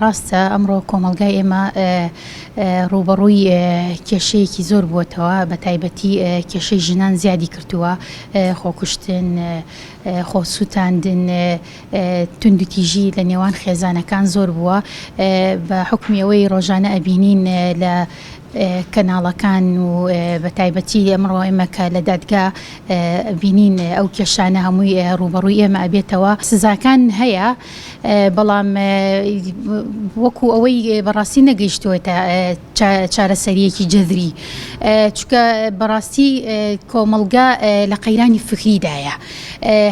ڕاستە ئەمڕۆ کۆمەڵگای ئێمە ڕوبەڕووی کێشەیەکی زۆر بووەتەوە بە تایبەتی کێشەی ژنان زیادی کردووە خۆکوشتن خۆسووتاندن توندوتیژی لە نێوان خێزانەکان زۆر بووە بە حکمی ئەوەی ڕۆژانە ئەبینین لە کەناڵەکان و بە تایبەتی ئەمڕۆ ئێمە کە لە دادگا بینین ئەو کێشانە هەمووی ڕوبەڕووی ئێمە ئەبێتەوە سزاکان هەیە بەڵام وەکو ئەوەی بەڕاستی نەگەیشتووەتە چارەسەریەکی جەذری چونکە بەڕاستی کۆمەڵگا لە قەیرانی فکریدایە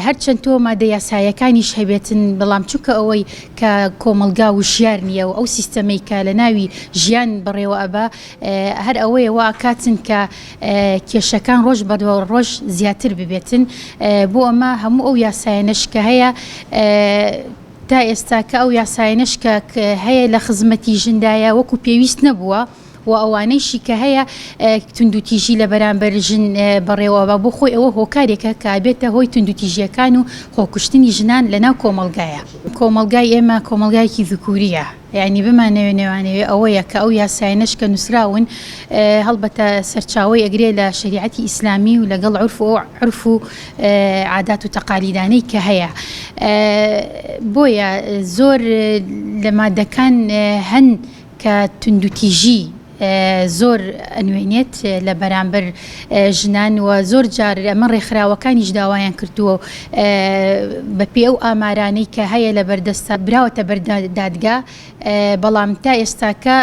هەرچەند تۆ مادە یاساییەکانیش هەبێتن بەڵام چونکە ئەوەی کە کۆمەڵگا وشیار نییە و ئەو سیستەمەی کە لە ناوی ژیان بڕێوە ئەبە هەر ئەوەیەوە کاتن کە کێشەکان ڕۆژ بەدوە ڕۆژ زیاتر ببێتن بۆ ئەمە هەموو ئەو یاسایەنەش کە هەیە تا ئێستا کە ئەو یاسایەنەش کە هەیە لە خزمەتی ژندایە وەکو پێویست نەبووە و ئەوانەیشی کە هەیە توندوتیژی لە بەرامبەر ژن بەڕێوەبە بۆ خۆی ئەوە هۆکارێکە کە بێتە هۆی توندوتیژیەکان و خۆکوشتنی ژنان لەناو کۆمەڵگایە کۆمەڵگای ئێمە کۆمەڵگایەکی ذکوریە یعنی بمانەوێ نێوانەوێ ئەوەیە کە ئەو یاسایەنەش کە نووسراون هەڵبەتە سەرچاوی ئەگرێ لە شریعەتی ئیسلامی و لەگەڵ عرف و عادات و تەقالیدانەی کە هەیە بۆیە زۆر لە مادەکان هەن کە توندوتیژی زۆر ئەنوێنێت لە بەرامبەر ژنان و زۆر جار ئەمە ڕێکخراوەکانیش داوایان کردووە بە پێ ئەو ئامارانەی کە هەیە لە بەردەستا براوەتە بەردادگا بەڵام تا ئێستاکە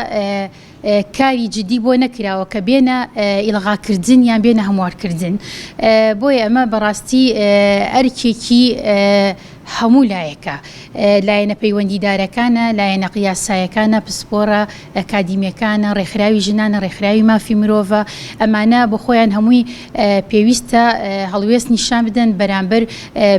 کاری جدی بۆ نەکراوە کە بێنە ئیلغاکردن یان بێنە هەموارکردن بۆیە ئەمە بەڕاستی ئەرکێکی هەموو لایەکە لایەنە پەیوەندیدارەکانە لایەنە یاساییەکانە پسپۆرە ئەکادیمیەکانە ڕێکخراوی ژنانە ڕێکخراوی مافی مرۆڤە ئەمانە بە خۆیان هەمووی پێویستە هەڵوێست نیشان بدەن بەرامبەر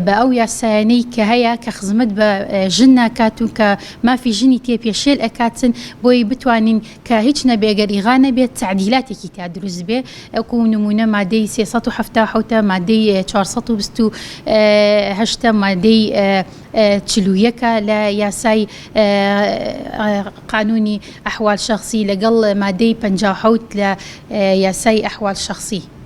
بە ئەو یاسایانەی کە هەیە کە خزمەت بە ژن ناکات و کە مافی ژنی تێپێشێل ئەکاتن بۆی بتوانین کە هیچ نەبێگەر ئیغا نەبێت تعدیلاتێکی تا دروست بێ ئەوکو نمونە مادەی 377 مادەی 428 مادەی 41 لە یاسای قانونی ئەحوال شەخسی لەگەڵ مادەی 57 لە یاسای ئەحوال شەخسی